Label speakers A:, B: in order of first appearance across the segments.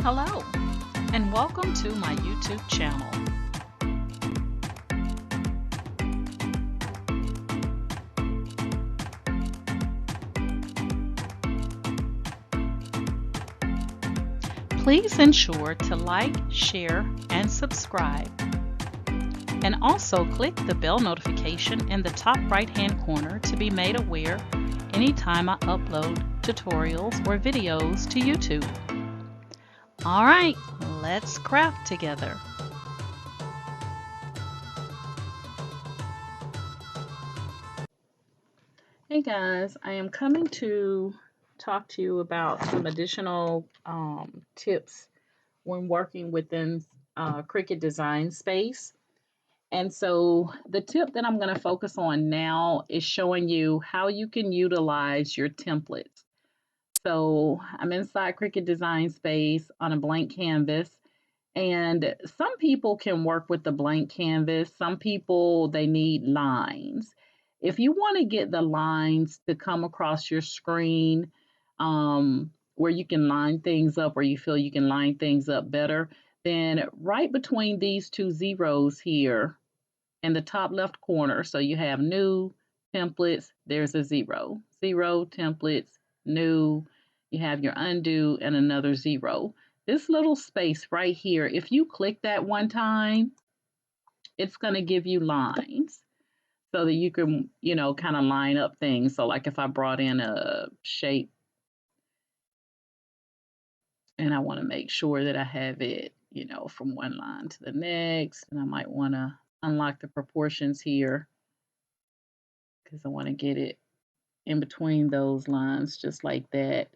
A: Hello, and welcome to my YouTube channel. Please ensure to like, share, and subscribe. And also click the bell notification in the top right-hand corner to be made aware anytime I upload tutorials or videos to YouTube. All right, let's craft together. Hey guys, I am coming to talk to you about some additional tips when working within Cricut Design Space. And so the tip that I'm going to focus on now is showing you how you can utilize your templates. So I'm inside Cricut Design Space on a blank canvas. And some people can work with the blank canvas. Some people, they need lines. If you want to get the lines to come across your screen where you can line things up, or you feel you can line things up better, then right between these two zeros here in the top left corner, so you have new, templates, there's a zero. Zero, templates, new, you have your undo and another zero. This little space right here, if you click that one time, it's going to give you lines so that you can, kind of line up things. So like if I brought in a shape and I want to make sure that I have it, from one line to the next, and I might want to unlock the proportions here because I want to get it in between those lines just like that.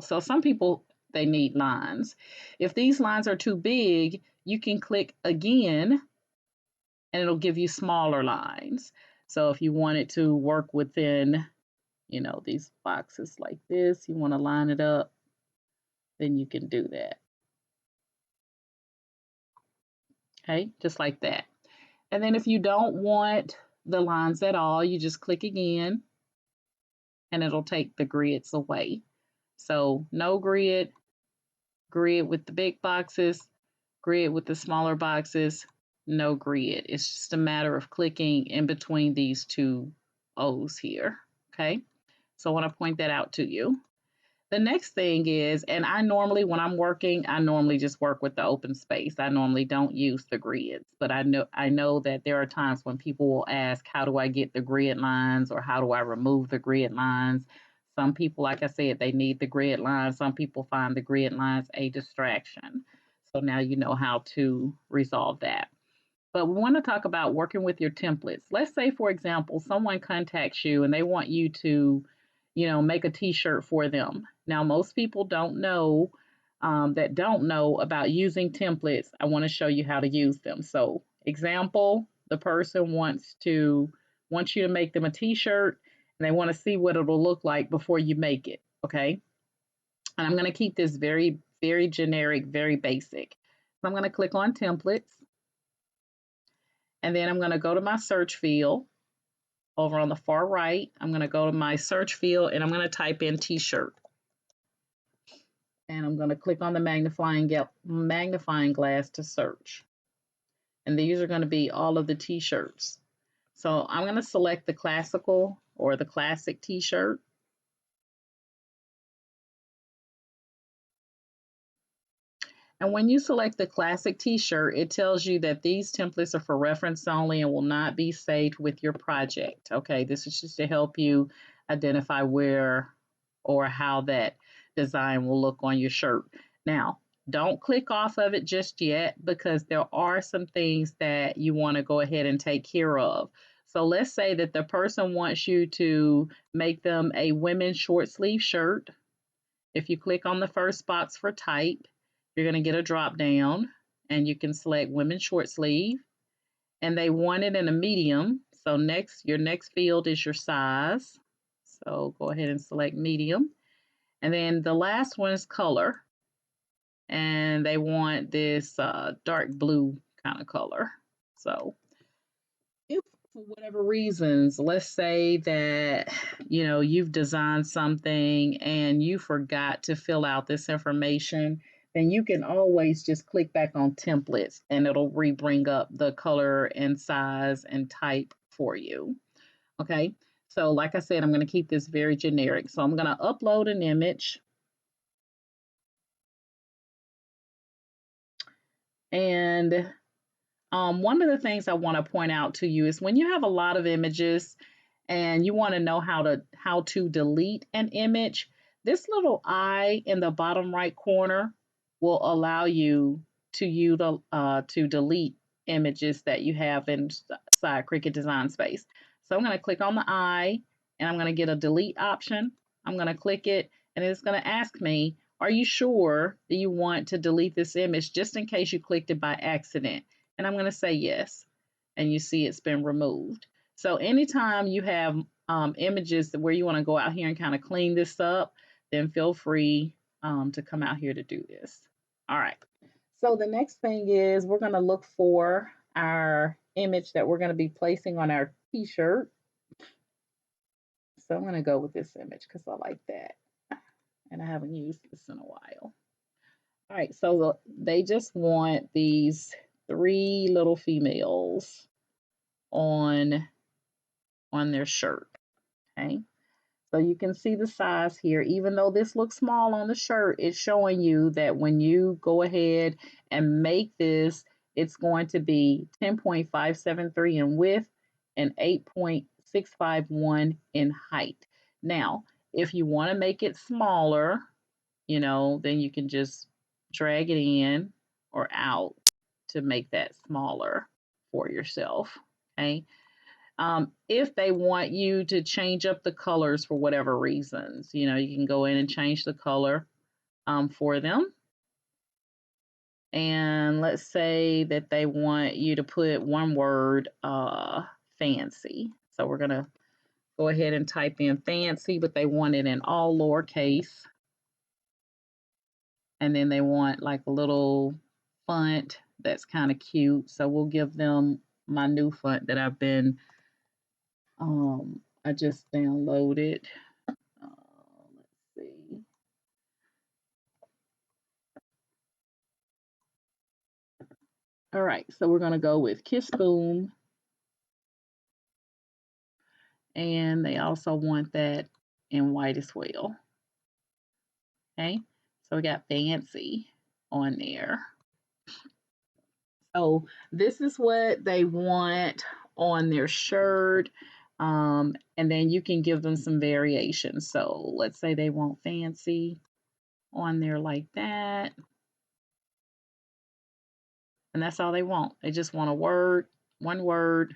A: So some people, they need lines. If these lines are too big, you can click again and it'll give you smaller lines. So if you wanted to work within, these boxes like this, you want to line it up, then you can do that. Okay, just like that. And then if you don't want the lines at all, you just click again and it'll take the grids away. So no grid, grid with the big boxes, grid with the smaller boxes, no grid. It's just a matter of clicking in between these two O's here, okay? So I want to point that out to you. The next thing is, and I normally, when I'm working, I normally just work with the open space. I normally don't use the grids, but I know that there are times when people will ask, how do I get the grid lines, or how do I remove the grid lines? Some people, like I said, they need the grid lines. Some people find the grid lines a distraction. So now you know how to resolve that. But we want to talk about working with your templates. Let's say, for example, someone contacts you and they want you to, make a t-shirt for them. Now, most people don't know that don't know about using templates. I want to show you how to use them. So, example, the person wants you to make them a t-shirt and they want to see what it'll look like before you make it. Okay. And I'm going to keep this very, very generic, very basic. So I'm going to click on templates. And then I'm going to go to my search field over on the far right. I'm going to go to my search field and I'm going to type in t-shirt. And I'm going to click on the magnifying glass to search. And these are going to be all of the t-shirts. So I'm going to select the classical or the classic t-shirt. And when you select the classic t-shirt, it tells you that these templates are for reference only and will not be saved with your project. Okay, this is just to help you identify where or how that design will look on your shirt. Now, don't click off of it just yet because there are some things that you want to go ahead and take care of. So let's say that the person wants you to make them a women's short sleeve shirt. If you click on the first box for type, you're going to get a drop down and you can select women's short sleeve, and they want it in a medium. So your next field is your size. So go ahead and select medium. And then the last one is color. And they want this dark blue kind of color. So for whatever reasons, let's say that you've designed something and you forgot to fill out this information, then you can always just click back on templates and it'll re-bring up the color and size and type for you. Okay, so like I said, I'm going to keep this very generic. So I'm going to upload an image. And one of the things I want to point out to you is when you have a lot of images and you want to know how to delete an image, this little eye in the bottom right corner will allow you to delete images that you have inside Cricut Design Space. So I'm going to click on the eye and I'm going to get a delete option. I'm going to click it and it's going to ask me, are you sure that you want to delete this image just in case you clicked it by accident? And I'm going to say yes. And you see it's been removed. So anytime you have images where you want to go out here and kind of clean this up, then feel free to come out here to do this. All right. So the next thing is we're going to look for our image that we're going to be placing on our t-shirt. So I'm going to go with this image because I like that. And I haven't used this in a while. All right, so they just want these 3 little females on their shirt, okay? So you can see the size here. Even though this looks small on the shirt, it's showing you that when you go ahead and make this, it's going to be 10.573 in width and 8.651 in height. Now, if you want to make it smaller, then you can just drag it in or out to make that smaller for yourself, okay? If they want you to change up the colors for whatever reasons, you can go in and change the color for them. And let's say that they want you to put one word, fancy. So we're going to go ahead and type in fancy, but they want it in all lowercase. And then they want like a little font that's kind of cute. So we'll give them my new font that I just downloaded. Let's see. All right, so we're going to go with Kiss Boom. And they also want that in white as well. Okay, so we got fancy on there. So this is what they want on their shirt. And then you can give them some variations. So let's say they want fancy on there like that. And that's all they want. They just want a word, one word,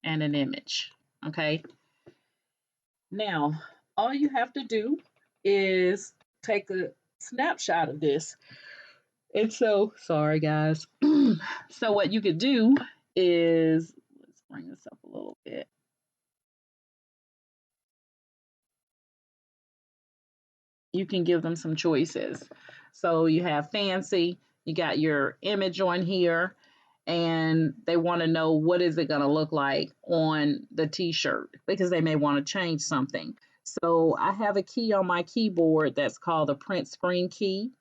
A: and an image. Okay. Now, all you have to do is take a snapshot of this. And so, sorry guys. So what you could do is, let's bring this up a little bit. You can give them some choices. So you have fancy, you got your image on here, and they want to know what is it going to look like on the t-shirt because they may want to change something. So I have a key on my keyboard that's called the print screen key.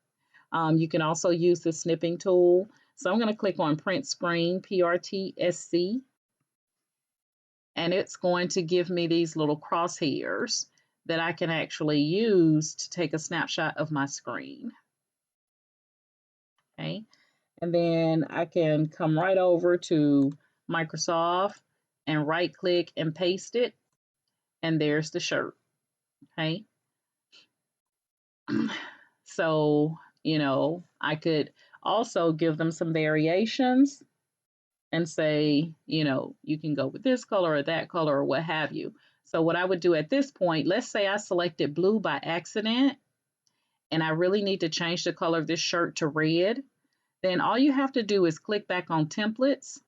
A: You can also use the snipping tool. So I'm going to click on print screen, PRTSC, and it's going to give me these little crosshairs that I can actually use to take a snapshot of my screen. Okay, and then I can come right over to Microsoft and right click and paste it, and there's the shirt. Okay, so I could also give them some variations and say, you can go with this color or that color or what have you. So what I would do at this point, let's say I selected blue by accident and I really need to change the color of this shirt to red, then all you have to do is click back on templates,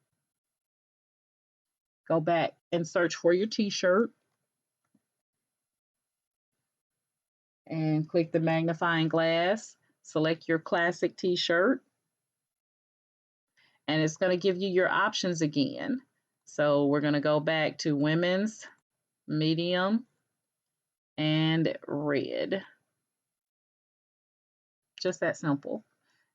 A: go back and search for your t-shirt and click the magnifying glass, select your classic t-shirt, and it's going to give you your options again. So we're going to go back to women's, medium, and red. Just that simple.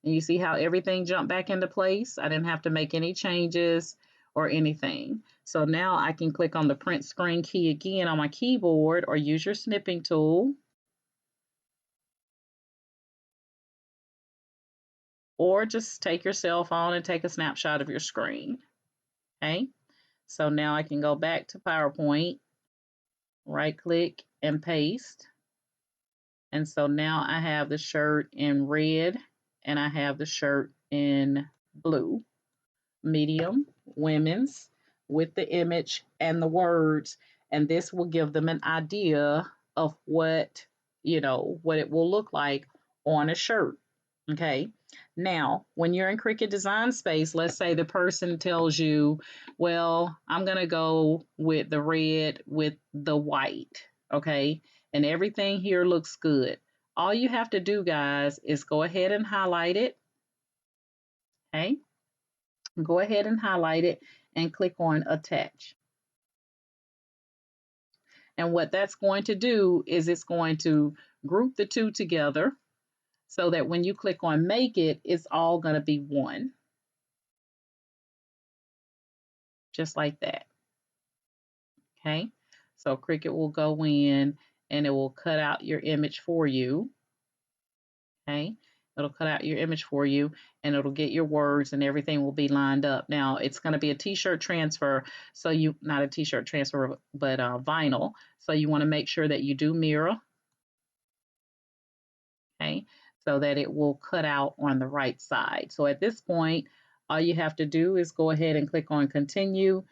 A: And you see how everything jumped back into place? I didn't have to make any changes or anything. So now I can click on the print screen key again on my keyboard or use your snipping tool. Or just take your cell phone and take a snapshot of your screen. Okay, so now I can go back to PowerPoint, right click and paste. And so now I have the shirt in red and I have the shirt in blue, medium, women's, with the image and the words. And this will give them an idea of what, what it will look like on a shirt. Okay. Now, when you're in Cricut Design Space, let's say the person tells you, well, I'm going to go with the red with the white. Okay. And everything here looks good. All you have to do, guys, is go ahead and highlight it. Okay. Go ahead and highlight it and click on attach. And what that's going to do is it's going to group the two together so that when you click on make it, it's all going to be one. Just like that. Okay. So Cricut will go in and it will cut out your image for you. Okay. It'll cut out your image for you and it'll get your words and everything will be lined up. Now it's going to be a t-shirt transfer. So not a t-shirt transfer, but vinyl. So you want to make sure that you do mirror. Okay. So that it will cut out on the right side. So at this point, all you have to do is go ahead and click on continue.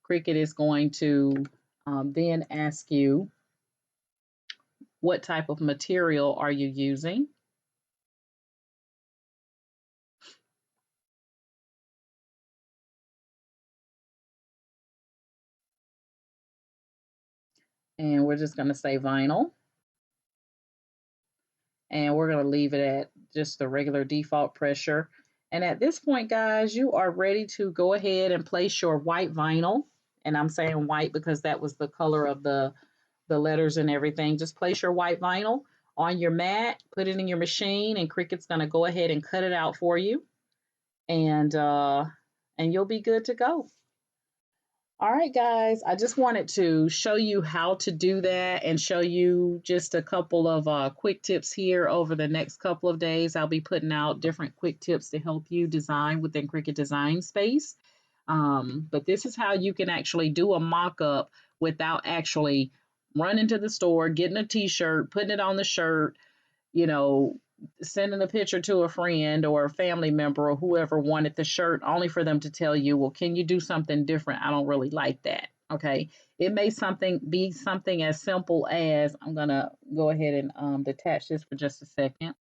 A: Cricut is going to then ask you what type of material are you using. And we're just going to say vinyl. And we're going to leave it at just the regular default pressure. And at this point, guys, you are ready to go ahead and place your white vinyl. And I'm saying white because that was the color of the letters and everything. Just place your white vinyl on your mat, put it in your machine, and Cricut's going to go ahead and cut it out for you. And you'll be good to go. All right, guys, I just wanted to show you how to do that and show you just a couple of quick tips here over the next couple of days. I'll be putting out different quick tips to help you design within Cricut Design Space. But this is how you can actually do a mock-up without actually running to the store, getting a t-shirt, putting it on the shirt, sending a picture to a friend or a family member or whoever wanted the shirt only for them to tell you, well, can you do something different? I don't really like that. Okay. It may be something as simple as, I'm going to go ahead and detach this for just a second.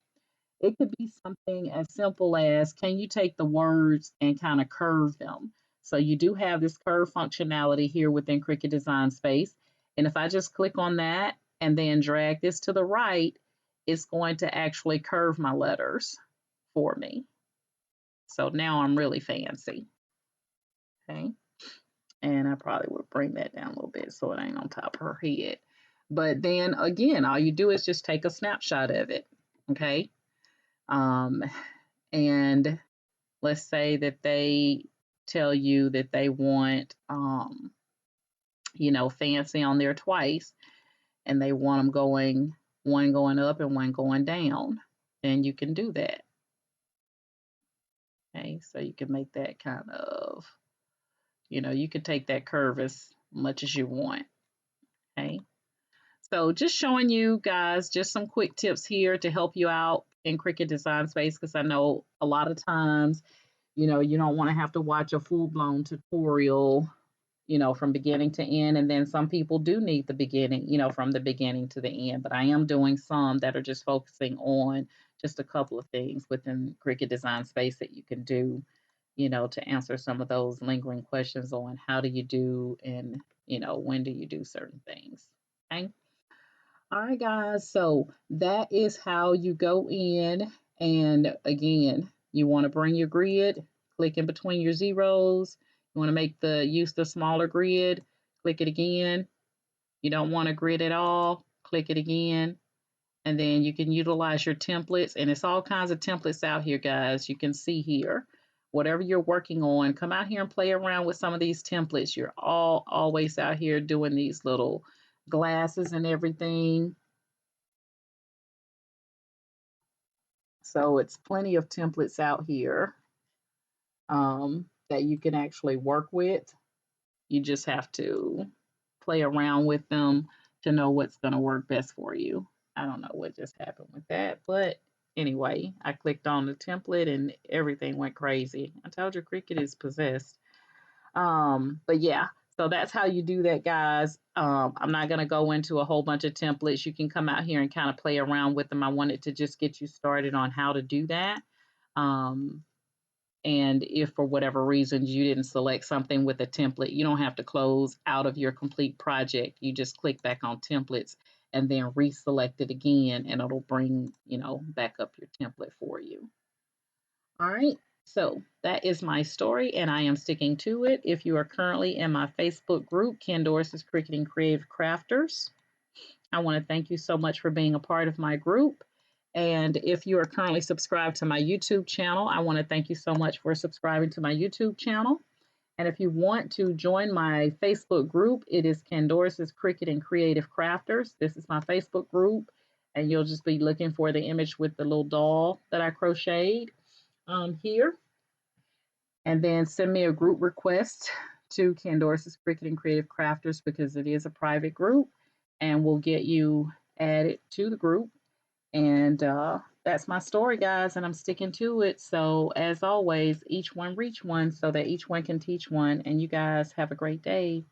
A: It could be something as simple as, can you take the words and kind of curve them? So you do have this curve functionality here within Cricut Design Space. And if I just click on that and then drag this to the right, it's going to actually curve my letters for me. So now I'm really fancy. Okay. And I probably would bring that down a little bit so it ain't on top of her head. But then again, all you do is just take a snapshot of it. Okay. And let's say that they tell you that they want, fancy on there twice, and they want them one going up and one going down, then you can do that. Okay, so you can make that kind of, you can take that curve as much as you want. Okay, so just showing you guys just some quick tips here to help you out in Cricut Design Space, because I know a lot of times, you don't want to have to watch a full-blown tutorial, from beginning to end. And then some people do need the beginning, from the beginning to the end. But I am doing some that are just focusing on just a couple of things within Cricut Design Space that you can do, to answer some of those lingering questions on how do you do and, when do you do certain things. Okay. All right, guys. So that is how you go in. And again, you want to bring your grid, click in between your zeros. You want to use the smaller grid, click it again. You don't want a grid at all, click it again. And then you can utilize your templates, and it's all kinds of templates out here, guys. You can see here, whatever you're working on, come out here and play around with some of these templates. You're always out here doing these little glasses and everything. So it's plenty of templates out here that you can actually work with. You just have to play around with them to know what's going to work best for you. I don't know what just happened with that, but anyway, I clicked on the template and everything went crazy. I told you Cricut is possessed. But yeah, so that's how you do that, guys. I'm not going to go into a whole bunch of templates. You can come out here and kind of play around with them. I wanted to just get you started on how to do that. Um, and if for whatever reasons you didn't select something with a template, you don't have to close out of your complete project. You just click back on templates and then reselect it again, and it'll bring, back up your template for you. All right. So that is my story, and I am sticking to it. If you are currently in my Facebook group, Ken Doris's Cricut and Creative Crafters, I want to thank you so much for being a part of my group. And if you are currently subscribed to my YouTube channel, I want to thank you so much for subscribing to my YouTube channel. And if you want to join my Facebook group, it is Ken Doris's Cricut and Creative Crafters. This is my Facebook group, and you'll just be looking for the image with the little doll that I crocheted here. And then send me a group request to Ken Doris's Cricut and Creative Crafters, because it is a private group, and we'll get you added to the group. And that's my story, guys, and I'm sticking to it. So as always, each one reach one so that each one can teach one. And you guys have a great day.